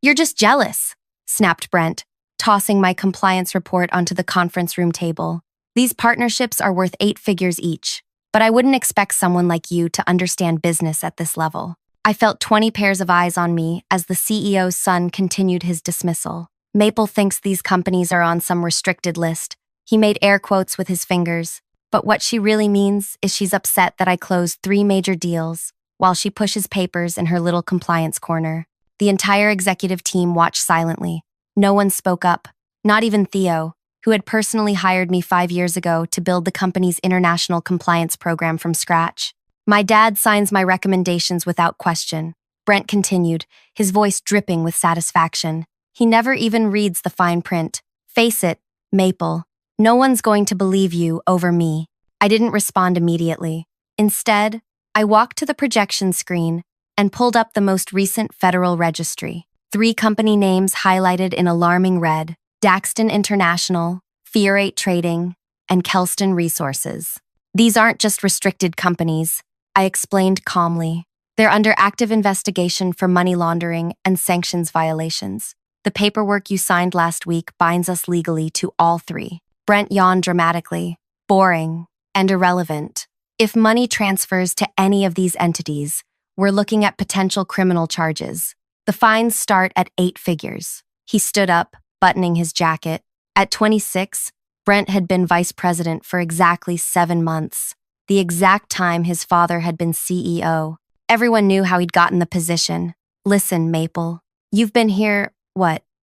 You're just jealous, snapped Brent, tossing my compliance report onto the conference room table. These partnerships are worth 8 figures each, but I wouldn't expect someone like you to understand business at this level. I felt 20 pairs of eyes on me as the CEO's son continued his dismissal. Maple thinks these companies are on some restricted list. He made air quotes with his fingers. But what she really means is she's upset that I closed 3 major deals while she pushes papers in her little compliance corner. The entire executive team watched silently. No one spoke up, not even Theo, who had personally hired me 5 years ago to build the company's international compliance program from scratch. My dad signs my recommendations without question, Brent continued, his voice dripping with satisfaction. He never even reads the fine print. Face it, Maple, no one's going to believe you over me. I didn't respond immediately. Instead, I walked to the projection screen and pulled up the most recent federal registry. 3 company names highlighted in alarming red: Daxton International, Fiorate Trading, and Kelston Resources. These aren't just restricted companies, I explained calmly. They're under active investigation for money laundering and sanctions violations. The paperwork you signed last week binds us legally to all 3. Brent yawned dramatically. Boring and irrelevant. If money transfers to any of these entities, we're looking at potential criminal charges. The fines start at 8 figures. He stood up, buttoning his jacket. At 26, Brent had been vice president for exactly 7 months, the exact time his father had been CEO. Everyone knew how he'd gotten the position. Listen, Maple, you've been here,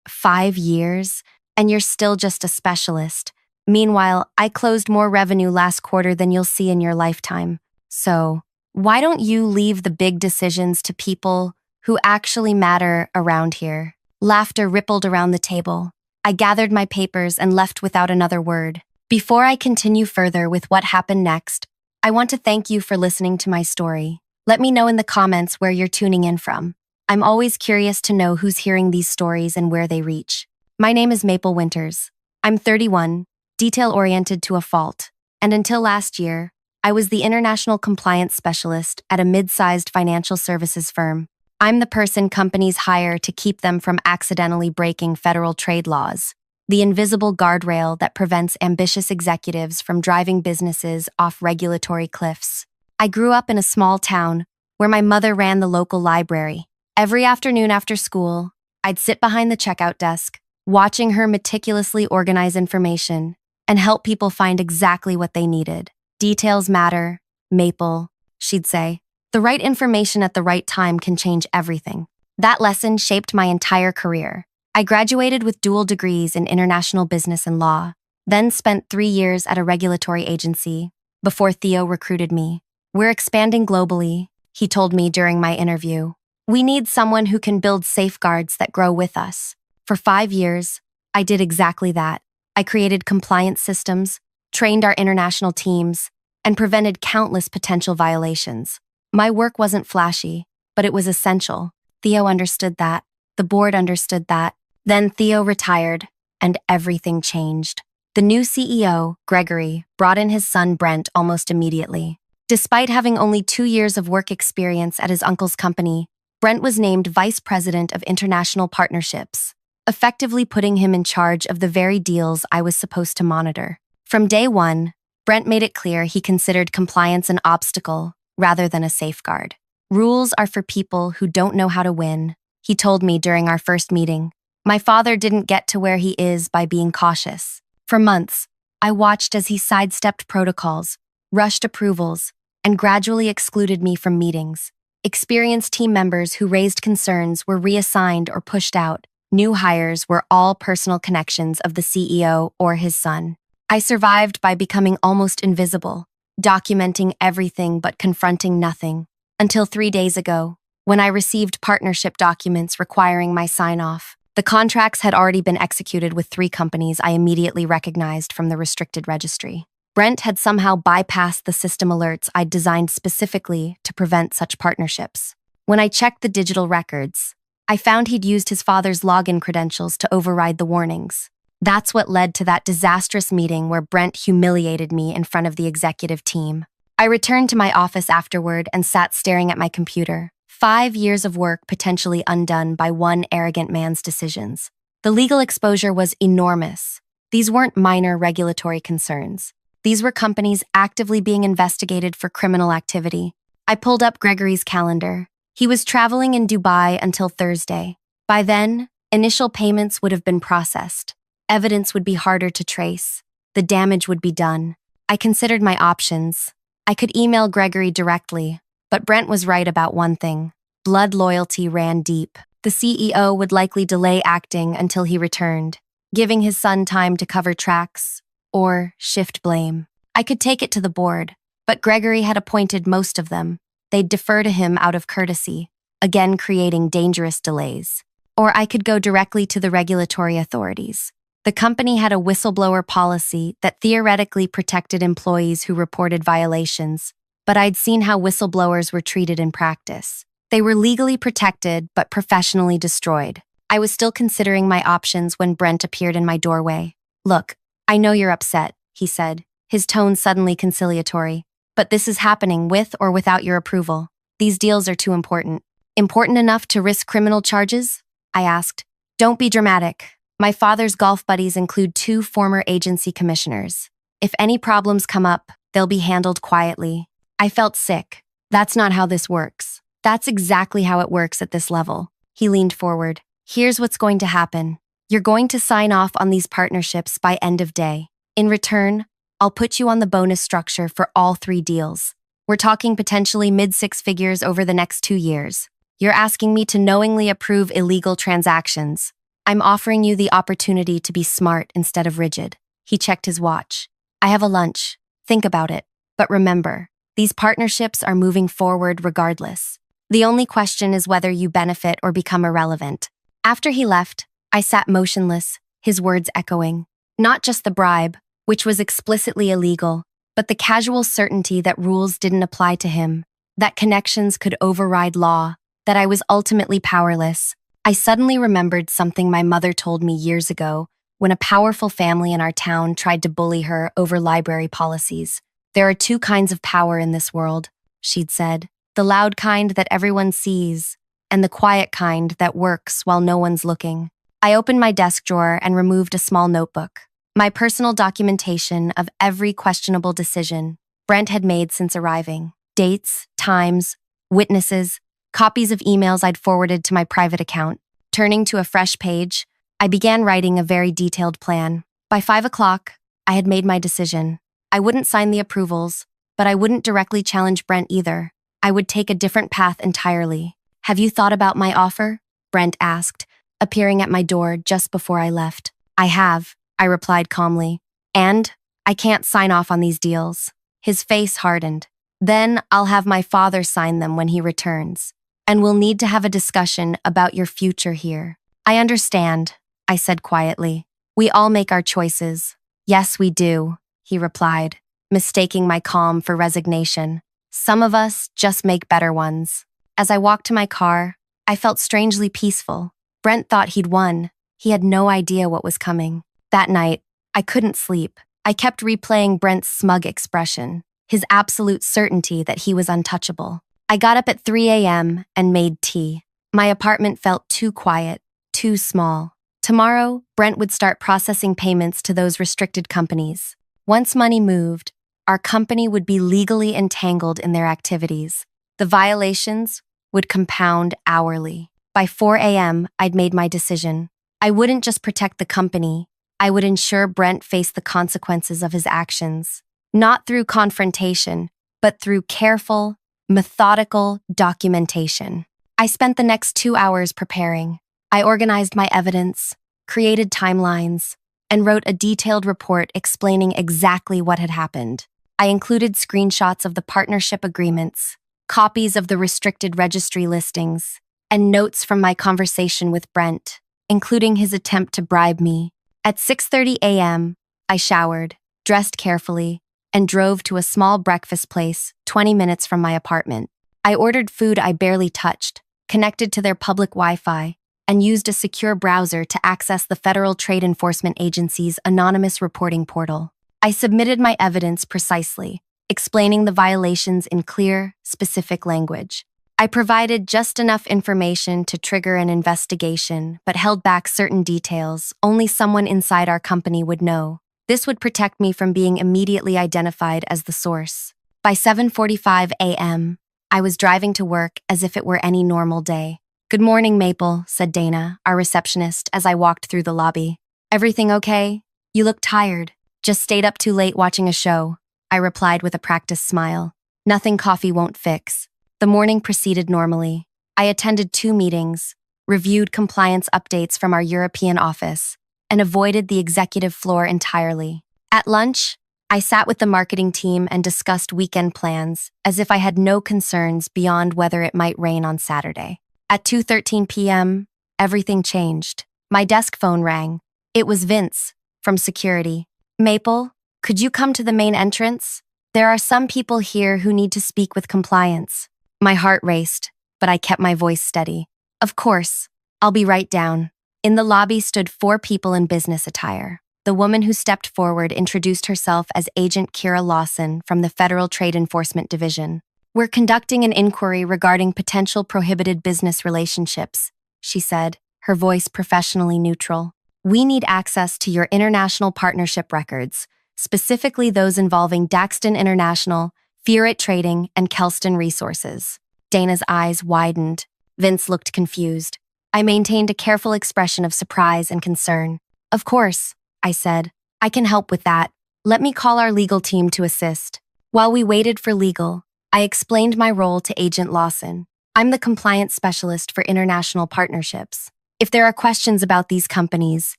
5 years, and you're still just a specialist. Meanwhile, I closed more revenue last quarter than you'll see in your lifetime. So, why don't you leave the big decisions to people who actually matter around here? Laughter rippled around the table. I gathered my papers and left without another word. Before I continue further with what happened next, I want to thank you for listening to my story. Let me know in the comments where you're tuning in from. I'm always curious to know who's hearing these stories and where they reach. My name is Maple Winters. I'm 31, detail-oriented to a fault, and until last year, I was the international compliance specialist at a mid-sized financial services firm. I'm the person companies hire to keep them from accidentally breaking federal trade laws, the invisible guardrail that prevents ambitious executives from driving businesses off regulatory cliffs. I grew up in a small town where my mother ran the local library. Every afternoon after school, I'd sit behind the checkout desk, watching her meticulously organize information and help people find exactly what they needed. Details matter, Maple, she'd say. The right information at the right time can change everything. That lesson shaped my entire career. I graduated with dual degrees in international business and law, then spent 3 years at a regulatory agency before Theo recruited me. We're expanding globally, he told me during my interview. We need someone who can build safeguards that grow with us. For 5 years, I did exactly that. I created compliance systems, trained our international teams, and prevented countless potential violations. My work wasn't flashy, but it was essential. Theo understood that. The board understood that. Then Theo retired, and everything changed. The new CEO, Gregory, brought in his son Brent almost immediately. Despite having only 2 years of work experience at his uncle's company, Brent was named Vice President of International Partnerships, effectively putting him in charge of the very deals I was supposed to monitor. From day one, Brent made it clear he considered compliance an obstacle rather than a safeguard. Rules are for people who don't know how to win, he told me during our first meeting. My father didn't get to where he is by being cautious. For months, I watched as he sidestepped protocols, rushed approvals, and gradually excluded me from meetings. Experienced team members who raised concerns were reassigned or pushed out. New hires were all personal connections of the CEO or his son. I survived by becoming almost invisible, documenting everything but confronting nothing, until 3 days ago, when I received partnership documents requiring my sign-off. The contracts had already been executed with 3 companies I immediately recognized from the restricted registry. Brent had somehow bypassed the system alerts I'd designed specifically to prevent such partnerships. When I checked the digital records, I found he'd used his father's login credentials to override the warnings. That's what led to that disastrous meeting where Brent humiliated me in front of the executive team. I returned to my office afterward and sat staring at my computer. 5 years of work potentially undone by one arrogant man's decisions. The legal exposure was enormous. These weren't minor regulatory concerns. These were companies actively being investigated for criminal activity. I pulled up Gregory's calendar. He was traveling in Dubai until Thursday. By then, initial payments would have been processed. Evidence would be harder to trace. The damage would be done. I considered my options. I could email Gregory directly, but Brent was right about one thing. Blood loyalty ran deep. The CEO would likely delay acting until he returned, giving his son time to cover tracks or shift blame. I could take it to the board, but Gregory had appointed most of them. They'd defer to him out of courtesy, again creating dangerous delays. Or I could go directly to the regulatory authorities. The company had a whistleblower policy that theoretically protected employees who reported violations, but I'd seen how whistleblowers were treated in practice. They were legally protected, but professionally destroyed. I was still considering my options when Brent appeared in my doorway. "Look, I know you're upset," he said, his tone suddenly conciliatory, "but this is happening with or without your approval. These deals are too important." "Important enough to risk criminal charges?" I asked. "Don't be dramatic. My father's golf buddies include 2 former agency commissioners. If any problems come up, they'll be handled quietly." I felt sick. "That's not how this works." "That's exactly how it works at this level." He leaned forward. "Here's what's going to happen. You're going to sign off on these partnerships by end of day. In return, I'll put you on the bonus structure for all 3 deals. We're talking potentially mid-6 figures over the next 2 years. You're asking me to knowingly approve illegal transactions. I'm offering you the opportunity to be smart instead of rigid." He checked his watch. "I have a lunch. Think about it. But remember, these partnerships are moving forward regardless. The only question is whether you benefit or become irrelevant." After he left, I sat motionless, his words echoing. Not just the bribe, which was explicitly illegal, but the casual certainty that rules didn't apply to him, that connections could override law, that I was ultimately powerless. I suddenly remembered something my mother told me years ago when a powerful family in our town tried to bully her over library policies. "There are 2 kinds of power in this world," she'd said. "The loud kind that everyone sees, and the quiet kind that works while no one's looking." I opened my desk drawer and removed a small notebook. My personal documentation of every questionable decision Brent had made since arriving. Dates, times, witnesses, copies of emails I'd forwarded to my private account. Turning to a fresh page, I began writing a very detailed plan. By 5 o'clock, I had made my decision. I wouldn't sign the approvals, but I wouldn't directly challenge Brent either. I would take a different path entirely. "Have you thought about my offer?" Brent asked, appearing at my door just before I left. "I have," I replied calmly. "And I can't sign off on these deals." His face hardened. "Then I'll have my father sign them when he returns. And we'll need to have a discussion about your future here." "I understand," I said quietly. "We all make our choices." "Yes, we do," he replied, mistaking my calm for resignation. "Some of us just make better ones." As I walked to my car, I felt strangely peaceful. Brent thought he'd won. He had no idea what was coming. That night, I couldn't sleep. I kept replaying Brent's smug expression, his absolute certainty that he was untouchable. I got up at 3 a.m. and made tea. My apartment felt too quiet, too small. Tomorrow, Brent would start processing payments to those restricted companies. Once money moved, our company would be legally entangled in their activities. The violations would compound hourly. By 4 a.m., I'd made my decision. I wouldn't just protect the company, I would ensure Brent faced the consequences of his actions. Not through confrontation, but through careful, methodical documentation. I spent the next 2 hours preparing. I organized my evidence, created timelines, and wrote a detailed report explaining exactly what had happened. I included screenshots of the partnership agreements, copies of the restricted registry listings, and notes from my conversation with Brent, including his attempt to bribe me. At 6:30 a.m., I showered, dressed carefully, and drove to a small breakfast place 20 minutes from my apartment. I ordered food I barely touched, connected to their public Wi-Fi, and used a secure browser to access the Federal Trade Enforcement Agency's anonymous reporting portal. I submitted my evidence precisely, explaining the violations in clear, specific language. I provided just enough information to trigger an investigation, but held back certain details only someone inside our company would know. This would protect me from being immediately identified as the source. By 7:45 a.m., I was driving to work as if it were any normal day. "Good morning, Maple," said Dana, our receptionist, as I walked through the lobby. "Everything okay? You look tired." "Just stayed up too late watching a show," I replied with a practiced smile. "Nothing coffee won't fix." The morning proceeded normally. I attended 2 meetings, reviewed compliance updates from our European office, and avoided the executive floor entirely. At lunch, I sat with the marketing team and discussed weekend plans as if I had no concerns beyond whether it might rain on Saturday. At 2:13 p.m., everything changed. My desk phone rang. It was Vince, from security. "Maple, could you come to the main entrance? There are some people here who need to speak with compliance." My heart raced, but I kept my voice steady. "Of course, I'll be right down." In the lobby stood 4 people in business attire. The woman who stepped forward introduced herself as Agent Kira Lawson from the Federal Trade Enforcement Division. "We're conducting an inquiry regarding potential prohibited business relationships," she said, her voice professionally neutral. "We need access to your international partnership records, specifically those involving Daxton International, Fureit Trading, and Kelston Resources." Dana's eyes widened. Vince looked confused. I maintained a careful expression of surprise and concern. "Of course," I said. "I can help with that. Let me call our legal team to assist." While we waited for legal, I explained my role to Agent Lawson. "I'm the compliance specialist for international partnerships. If there are questions about these companies,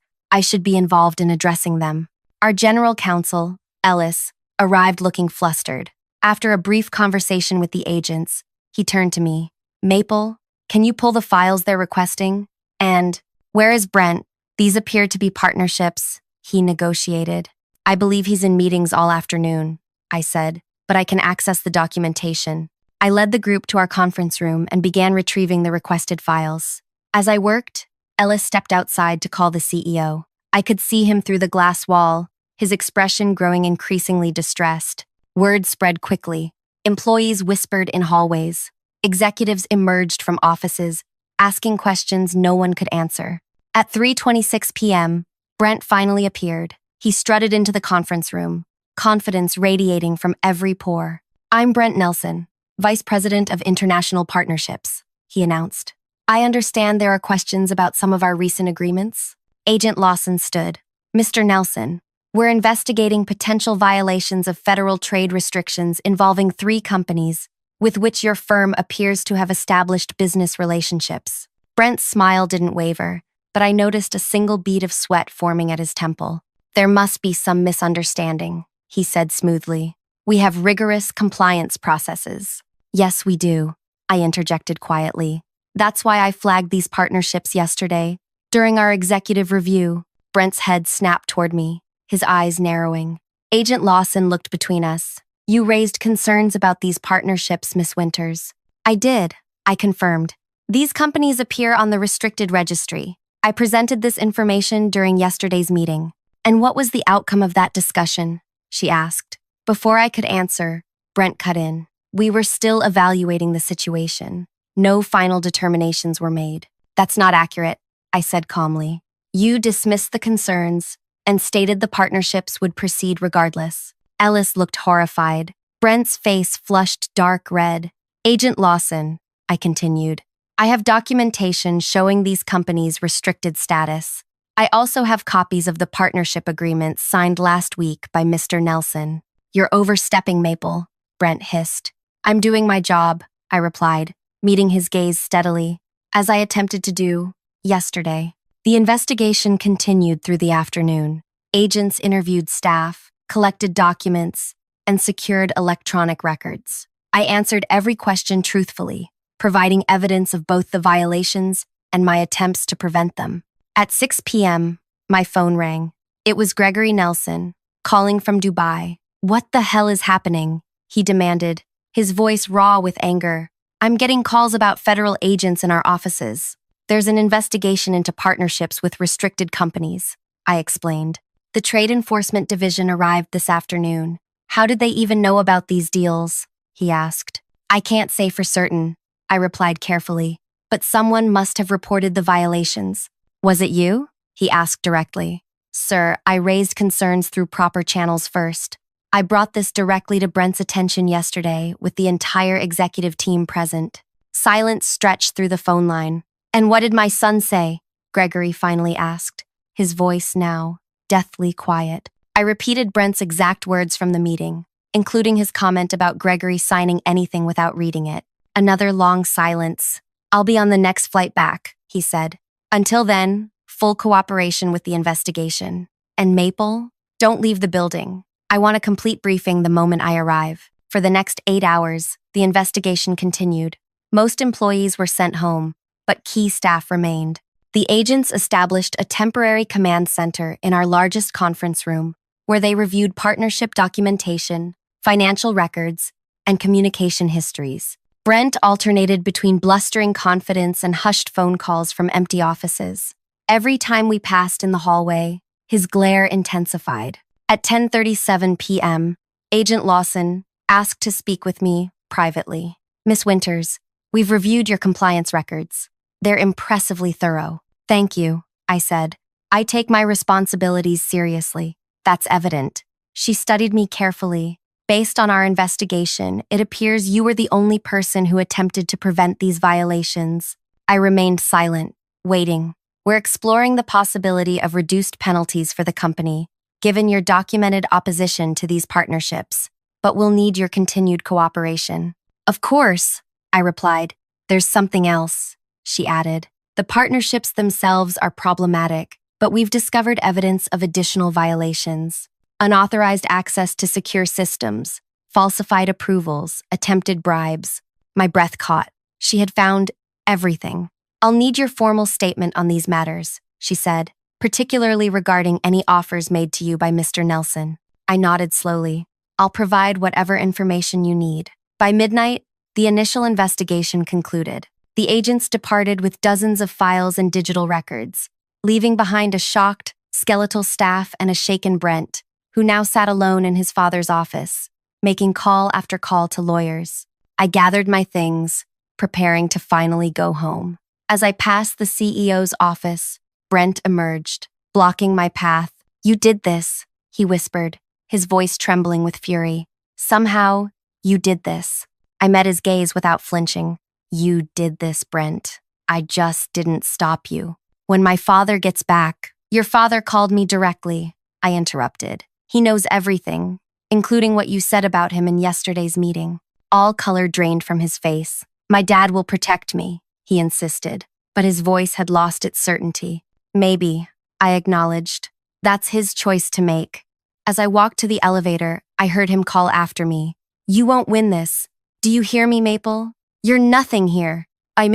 I should be involved in addressing them." Our general counsel, Ellis, arrived looking flustered. After a brief conversation with the agents, he turned to me. "Maple, can you pull the files they're requesting? And where is Brent? These appear to be partnerships," he negotiated. "I believe he's in meetings all afternoon," I said, "but I can access the documentation." I led the group to our conference room and began retrieving the requested files. As I worked, Ellis stepped outside to call the CEO. I could see him through the glass wall, his expression growing increasingly distressed. Word spread quickly. Employees whispered in hallways. Executives emerged from offices, asking questions no one could answer. At 3:26 p.m., Brent finally appeared. He strutted into the conference room, confidence radiating from every pore. "I'm Brent Nelson, Vice President of International Partnerships," he announced. "I understand there are questions about some of our recent agreements." Agent Lawson stood. "Mr. Nelson, we're investigating potential violations of federal trade restrictions involving 3 companies with which your firm appears to have established business relationships." Brent's smile didn't waver, but I noticed a single bead of sweat forming at his temple. "There must be some misunderstanding," he said smoothly. "We have rigorous compliance processes." "Yes, we do," I interjected quietly. "That's why I flagged these partnerships yesterday. During our executive review." Brent's head snapped toward me, his eyes narrowing. Agent Lawson looked between us. "You raised concerns about these partnerships, Miss Winters." "I did," I confirmed. "These companies appear on the restricted registry. I presented this information during yesterday's meeting." "And what was the outcome of that discussion?" she asked. Before I could answer, Brent cut in. "We were still evaluating the situation. No final determinations were made." "That's not accurate," I said calmly. "You dismissed the concerns and stated the partnerships would proceed regardless." Ellis looked horrified. Brent's face flushed dark red. "Agent Lawson," I continued, "I have documentation showing these companies' restricted status. I also have copies of the partnership agreements signed last week by Mr. Nelson." "You're overstepping, Maple," Brent hissed. "I'm doing my job," I replied, meeting his gaze steadily, as I attempted to do yesterday. The investigation continued through the afternoon. Agents interviewed staff, collected documents, and secured electronic records. I answered every question truthfully, providing evidence of both the violations and my attempts to prevent them. At 6 p.m., my phone rang. It was Gregory Nelson, calling from Dubai. "What the hell is happening?" he demanded, his voice raw with anger. "I'm getting calls about federal agents in our offices. There's an investigation into partnerships with restricted companies," I explained. "The Trade Enforcement Division arrived this afternoon. How did they even know about these deals?" he asked. "I can't say for certain. I replied carefully. But someone must have reported the violations. Was it you? He asked directly. Sir, I raised concerns through proper channels first. I brought this directly to Brent's attention yesterday with the entire executive team present. Silence stretched through the phone line. And what did my son say? Gregory finally asked, his voice now deathly quiet. I repeated Brent's exact words from the meeting, including his comment about Gregory signing anything without reading it. Another long silence. I'll be on the next flight back, he said. Until then, full cooperation with the investigation. And Maple, don't leave the building. I want a complete briefing the moment I arrive. For the next 8 hours, the investigation continued. Most employees were sent home, but key staff remained. The agents established a temporary command center in our largest conference room, where they reviewed partnership documentation, financial records, and communication histories. Brent alternated between blustering confidence and hushed phone calls from empty offices. Every time we passed in the hallway, his glare intensified. At 10:37 p.m., Agent Lawson asked to speak with me privately. Miss Winters, we've reviewed your compliance records. They're impressively thorough. Thank you, I said. I take my responsibilities seriously. That's evident. She studied me carefully. Based on our investigation, it appears you were the only person who attempted to prevent these violations. I remained silent, waiting. We're exploring the possibility of reduced penalties for the company, given your documented opposition to these partnerships, but we'll need your continued cooperation. Of course, I replied. There's something else, she added. The partnerships themselves are problematic, but we've discovered evidence of additional violations. Unauthorized access to secure systems, falsified approvals, attempted bribes. My breath caught. She had found everything. I'll need your formal statement on these matters, she said, particularly regarding any offers made to you by Mr. Nelson. I nodded slowly. I'll provide whatever information you need. By midnight, the initial investigation concluded. The agents departed with dozens of files and digital records, leaving behind a shocked, skeletal staff and a shaken Brent, who now sat alone in his father's office, making call after call to lawyers. I gathered my things, preparing to finally go home. As I passed the CEO's office, Brent emerged, blocking my path. You did this, he whispered, his voice trembling with fury. Somehow, you did this. I met his gaze without flinching. You did this, Brent. I just didn't stop you. When my father gets back, your father called me directly, I interrupted. He knows everything, including what you said about him in yesterday's meeting. All color drained from his face. My dad will protect me, he insisted, but his voice had lost its certainty. Maybe, I acknowledged. That's his choice to make. As I walked to the elevator, I heard him call after me. You won't win this. Do you hear me, Maple? You're nothing here. I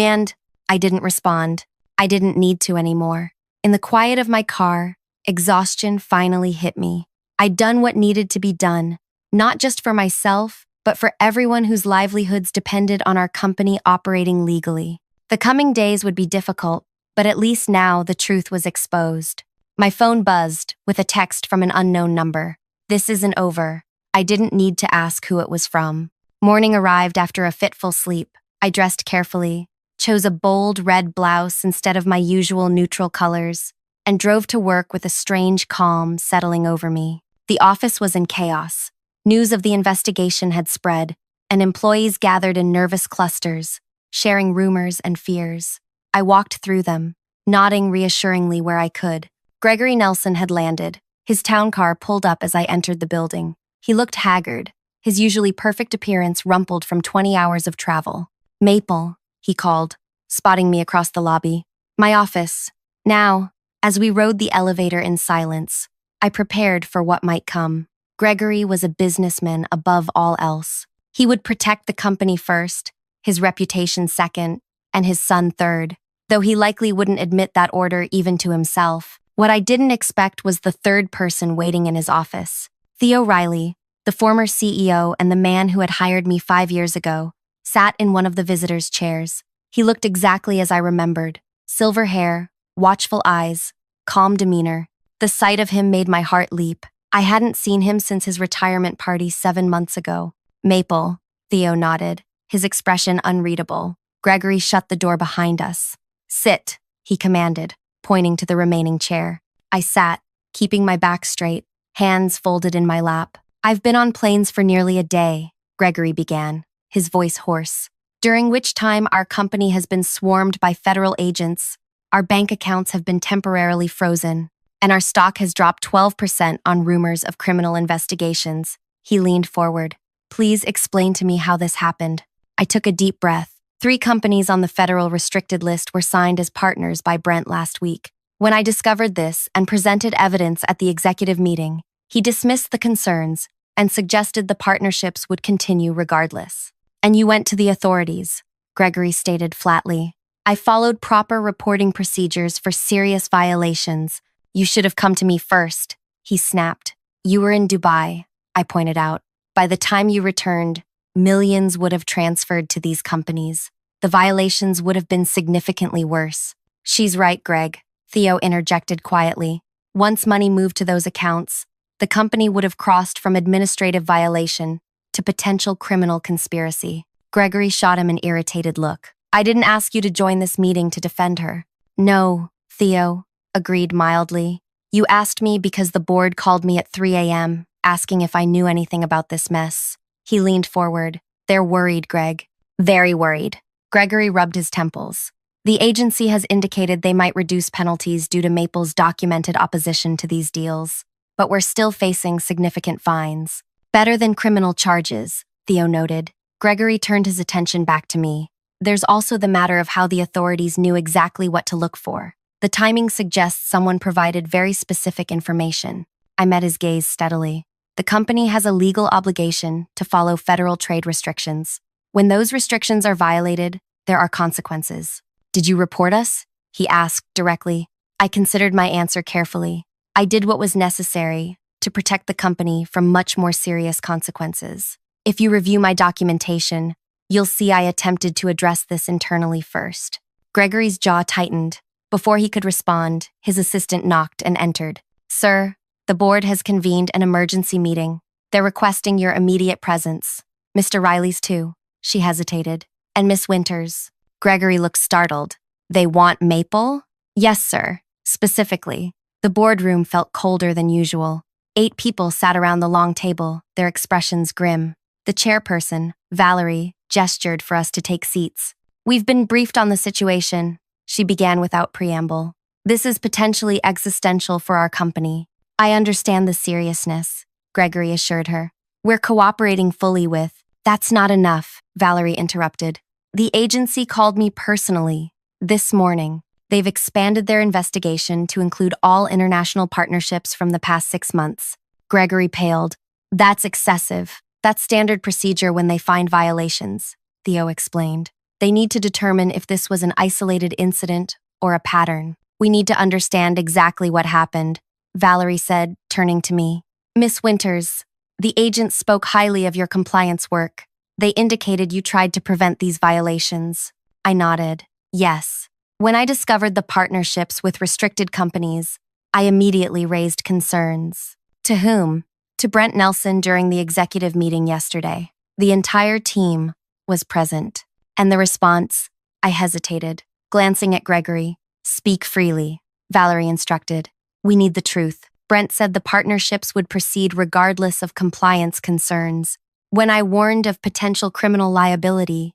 didn't respond. I didn't need to anymore. In the quiet of my car, exhaustion finally hit me. I'd done what needed to be done, not just for myself, but for everyone whose livelihoods depended on our company operating legally. The coming days would be difficult, but at least now the truth was exposed. My phone buzzed with a text from an unknown number. This isn't over. I didn't need to ask who it was from. Morning arrived after a fitful sleep. I dressed carefully, chose a bold red blouse instead of my usual neutral colors, and drove to work with a strange calm settling over me. The office was in chaos. News of the investigation had spread, and employees gathered in nervous clusters, sharing rumors and fears. I walked through them, nodding reassuringly where I could. Gregory Nelson had landed. His town car pulled up as I entered the building. He looked haggard, his usually perfect appearance rumpled from 20 hours of travel. Maple, he called, spotting me across the lobby. My office. Now, as we rode the elevator in silence, I prepared for what might come. Gregory was a businessman above all else. He would protect the company first, his reputation second, and his son third, though he likely wouldn't admit that order even to himself. What I didn't expect was the third person waiting in his office. Theo Riley, the former CEO and the man who had hired me 5 years ago, sat in one of the visitors' chairs. He looked exactly as I remembered. Silver hair, watchful eyes, calm demeanor. The sight of him made my heart leap. I hadn't seen him since his retirement party 7 months ago. Maple, Theo nodded, his expression unreadable. Gregory shut the door behind us. Sit, he commanded, pointing to the remaining chair. I sat, keeping my back straight, hands folded in my lap. I've been on planes for nearly a day, Gregory began, his voice hoarse, during which time our company has been swarmed by federal agents, our bank accounts have been temporarily frozen, and our stock has dropped 12% on rumors of criminal investigations. He leaned forward. Please explain to me how this happened. I took a deep breath. 3 companies on the federal restricted list were signed as partners by Brent last week. When I discovered this and presented evidence at the executive meeting, he dismissed the concerns and suggested the partnerships would continue regardless. And you went to the authorities, Gregory stated flatly. I followed proper reporting procedures for serious violations. You should have come to me first, he snapped. You were in Dubai, I pointed out. By the time you returned, millions would have transferred to these companies. The violations would have been significantly worse. She's right, Greg, Theo interjected quietly. Once money moved to those accounts, the company would have crossed from administrative violation to potential criminal conspiracy. Gregory shot him an irritated look. I didn't ask you to join this meeting to defend her. No, Theo agreed mildly. You asked me because the board called me at 3 a.m., asking if I knew anything about this mess. He leaned forward. They're worried, Greg. Very worried. Gregory rubbed his temples. The agency has indicated they might reduce penalties due to Maple's documented opposition to these deals, but we're still facing significant fines. Better than criminal charges, Theo noted. Gregory turned his attention back to me. There's also the matter of how the authorities knew exactly what to look for. The timing suggests someone provided very specific information. I met his gaze steadily. The company has a legal obligation to follow federal trade restrictions. When those restrictions are violated, there are consequences. Did you report us? He asked directly. I considered my answer carefully. I did what was necessary to protect the company from much more serious consequences. If you review my documentation, you'll see I attempted to address this internally first. Gregory's jaw tightened. Before he could respond, his assistant knocked and entered. Sir, the board has convened an emergency meeting. They're requesting your immediate presence. Mr. Riley's too. She hesitated. And Miss Winters. Gregory looked startled. They want Maple? Yes, sir. Specifically. The boardroom felt colder than usual. 8 people sat around the long table, their expressions grim. The chairperson, Valerie, gestured for us to take seats. We've been briefed on the situation, she began without preamble. This is potentially existential for our company. I understand the seriousness, Gregory assured her. We're cooperating fully with. That's not enough, Valerie interrupted. The agency called me personally this morning. They've expanded their investigation to include all international partnerships from the past 6 months. Gregory paled. That's excessive. That's standard procedure when they find violations, Theo explained. They need to determine if this was an isolated incident or a pattern. We need to understand exactly what happened, Valerie said, turning to me. Miss Winters, the agents spoke highly of your compliance work. They indicated you tried to prevent these violations. I nodded. Yes. When I discovered the partnerships with restricted companies, I immediately raised concerns. To whom? To Brent Nelson during the executive meeting yesterday. The entire team was present. And the response? I hesitated, glancing at Gregory. Speak freely, Valerie instructed. We need the truth. Brent said the partnerships would proceed regardless of compliance concerns. When I warned of potential criminal liability,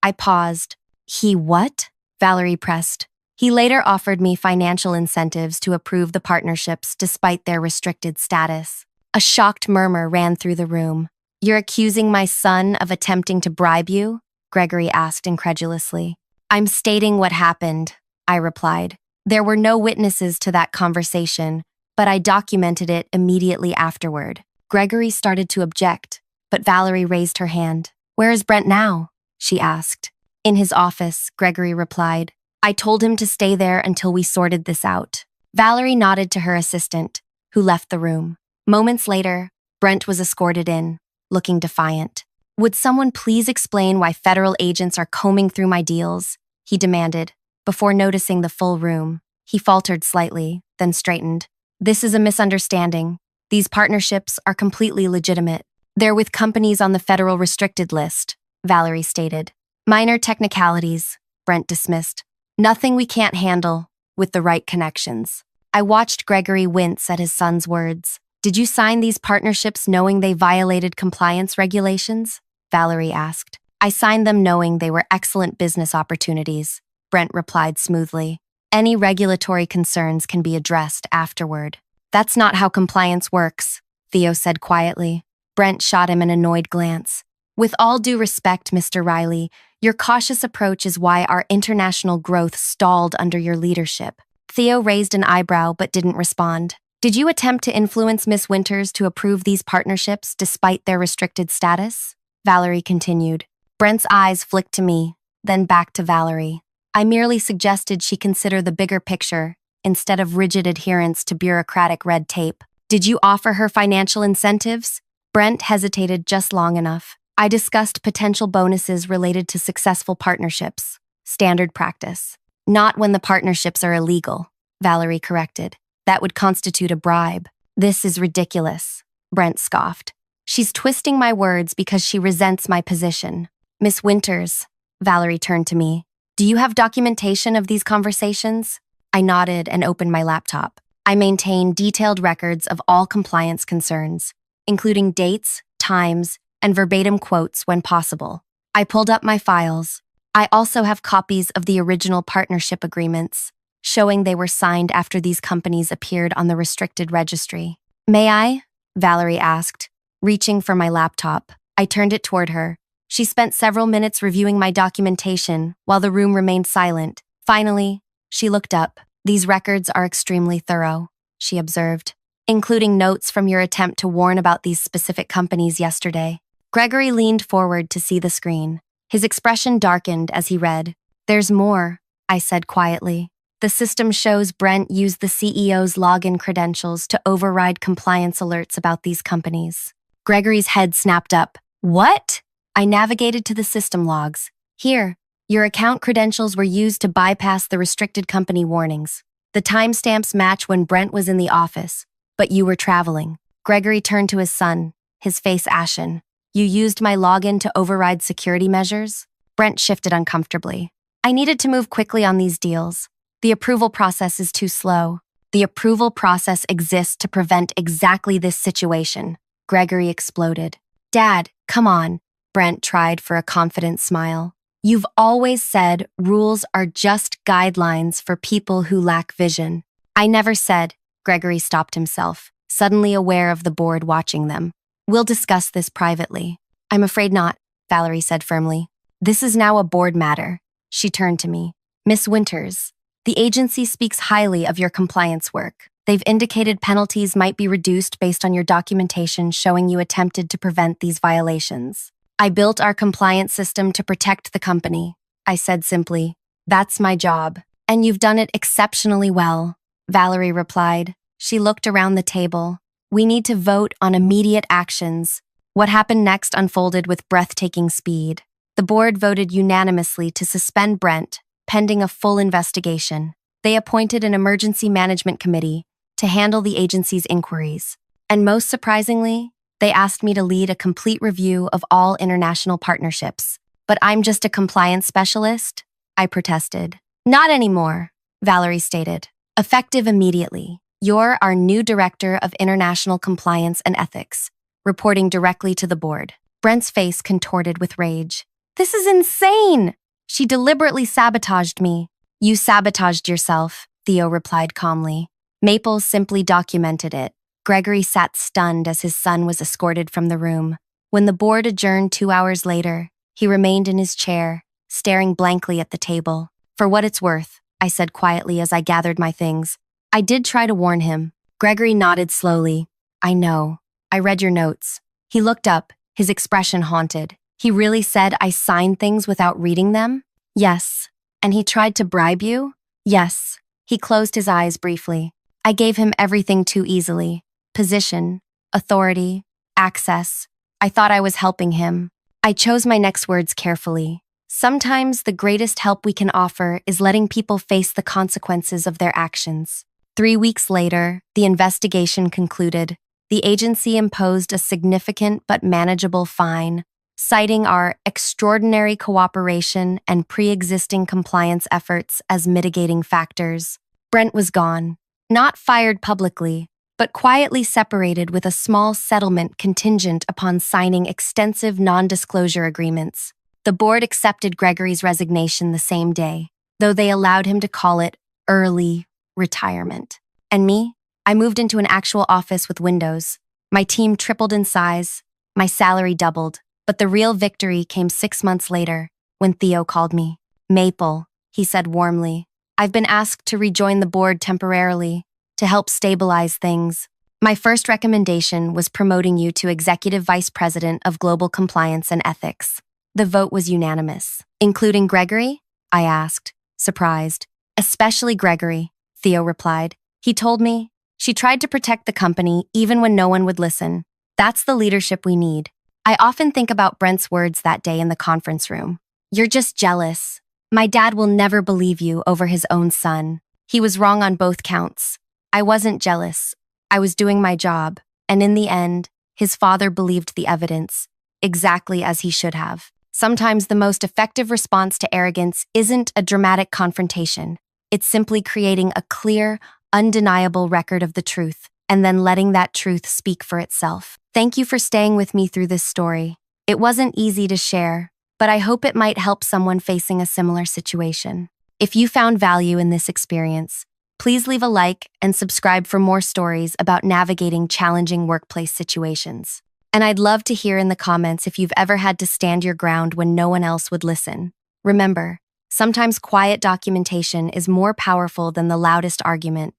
I paused. He what? Valerie pressed. He later offered me financial incentives to approve the partnerships despite their restricted status. A shocked murmur ran through the room. You're accusing my son of attempting to bribe you? Gregory asked incredulously. I'm stating what happened, I replied. There were no witnesses to that conversation, but I documented it immediately afterward. Gregory started to object, but Valerie raised her hand. Where is Brent now? She asked. In his office, Gregory replied. I told him to stay there until we sorted this out. Valerie nodded to her assistant, who left the room. Moments later, Brent was escorted in, looking defiant. Would someone please explain why federal agents are combing through my deals? He demanded. Before noticing the full room, he faltered slightly, then straightened. This is a misunderstanding. These partnerships are completely legitimate. They're with companies on the federal restricted list, Valerie stated. Minor technicalities, Brent dismissed. Nothing we can't handle with the right connections. I watched Gregory wince at his son's words. Did you sign these partnerships knowing they violated compliance regulations? Valerie asked. I signed them knowing they were excellent business opportunities, Brent replied smoothly. Any regulatory concerns can be addressed afterward. That's not how compliance works, Theo said quietly. Brent shot him an annoyed glance. With all due respect, Mr. Riley, your cautious approach is why our international growth stalled under your leadership. Theo raised an eyebrow but didn't respond. Did you attempt to influence Miss Winters to approve these partnerships despite their restricted status? Valerie continued. Brent's eyes flicked to me, then back to Valerie. I merely suggested she consider the bigger picture instead of rigid adherence to bureaucratic red tape. Did you offer her financial incentives? Brent hesitated just long enough. I discussed potential bonuses related to successful partnerships. Standard practice. Not when the partnerships are illegal, Valerie corrected. That would constitute a bribe. This is ridiculous, Brent scoffed. She's twisting my words because she resents my position. Miss Winters, Valerie turned to me. Do you have documentation of these conversations? I nodded and opened my laptop. I maintain detailed records of all compliance concerns, including dates, times, and verbatim quotes when possible. I pulled up my files. I also have copies of the original partnership agreements, showing they were signed after these companies appeared on the restricted registry. May I? Valerie asked, reaching for my laptop. I turned it toward her. She spent several minutes reviewing my documentation while the room remained silent. Finally, she looked up. These records are extremely thorough, she observed, including notes from your attempt to warn about these specific companies yesterday. Gregory leaned forward to see the screen. His expression darkened as he read. There's more, I said quietly. The system shows Brent used the CEO's login credentials to override compliance alerts about these companies. Gregory's head snapped up. What? I navigated to the system logs. Here, your account credentials were used to bypass the restricted company warnings. The timestamps match when Brent was in the office, but you were traveling. Gregory turned to his son, his face ashen. You used my login to override security measures? Brent shifted uncomfortably. I needed to move quickly on these deals. The approval process is too slow. The approval process exists to prevent exactly this situation, Gregory exploded. Dad, come on. Brent tried for a confident smile. You've always said rules are just guidelines for people who lack vision. I never said, Gregory stopped himself, suddenly aware of the board watching them. We'll discuss this privately. I'm afraid not, Valerie said firmly. This is now a board matter. She turned to me. Miss Winters, the agency speaks highly of your compliance work. They've indicated penalties might be reduced based on your documentation showing you attempted to prevent these violations. I built our compliance system to protect the company, I said simply. That's my job. And you've done it exceptionally well, Valerie replied. She looked around the table. We need to vote on immediate actions. What happened next unfolded with breathtaking speed. The board voted unanimously to suspend Brent, pending a full investigation. They appointed an emergency management committee to handle the agency's inquiries. And most surprisingly, they asked me to lead a complete review of all international partnerships. But I'm just a compliance specialist, I protested. Not anymore, Valerie stated. Effective immediately. You're our new Director of International Compliance and Ethics, reporting directly to the board. Brent's face contorted with rage. This is insane! She deliberately sabotaged me. You sabotaged yourself, Theo replied calmly. Maple simply documented it. Gregory sat stunned as his son was escorted from the room. When the board adjourned 2 hours later, he remained in his chair, staring blankly at the table. For what it's worth, I said quietly as I gathered my things. I did try to warn him. Gregory nodded slowly. I know. I read your notes. He looked up, his expression haunted. He really said I signed things without reading them? Yes. And he tried to bribe you? Yes. He closed his eyes briefly. I gave him everything too easily. Position, authority, access. I thought I was helping him. I chose my next words carefully. Sometimes the greatest help we can offer is letting people face the consequences of their actions. 3 weeks later, the investigation concluded. The agency imposed a significant but manageable fine, citing our extraordinary cooperation and pre-existing compliance efforts as mitigating factors. Brent was gone, not fired publicly, but quietly separated with a small settlement contingent upon signing extensive non-disclosure agreements. The board accepted Gregory's resignation the same day, though they allowed him to call it early retirement. And me? I moved into an actual office with windows. My team tripled in size, my salary doubled, but the real victory came 6 months later when Theo called me. Maple, he said warmly, I've been asked to rejoin the board temporarily to help stabilize things. My first recommendation was promoting you to Executive Vice President of Global Compliance and Ethics. The vote was unanimous. Including Gregory? I asked, surprised. Especially Gregory, Theo replied. He told me, she tried to protect the company even when no one would listen. That's the leadership we need. I often think about Brent's words that day in the conference room. You're just jealous. My dad will never believe you over his own son. He was wrong on both counts. I wasn't jealous. I was doing my job, and in the end, his father believed the evidence, exactly as he should have. Sometimes the most effective response to arrogance isn't a dramatic confrontation. It's simply creating a clear, undeniable record of the truth, and then letting that truth speak for itself. Thank you for staying with me through this story. It wasn't easy to share, but I hope it might help someone facing a similar situation. If you found value in this experience, please leave a like and subscribe for more stories about navigating challenging workplace situations. And I'd love to hear in the comments if you've ever had to stand your ground when no one else would listen. Remember, sometimes quiet documentation is more powerful than the loudest argument.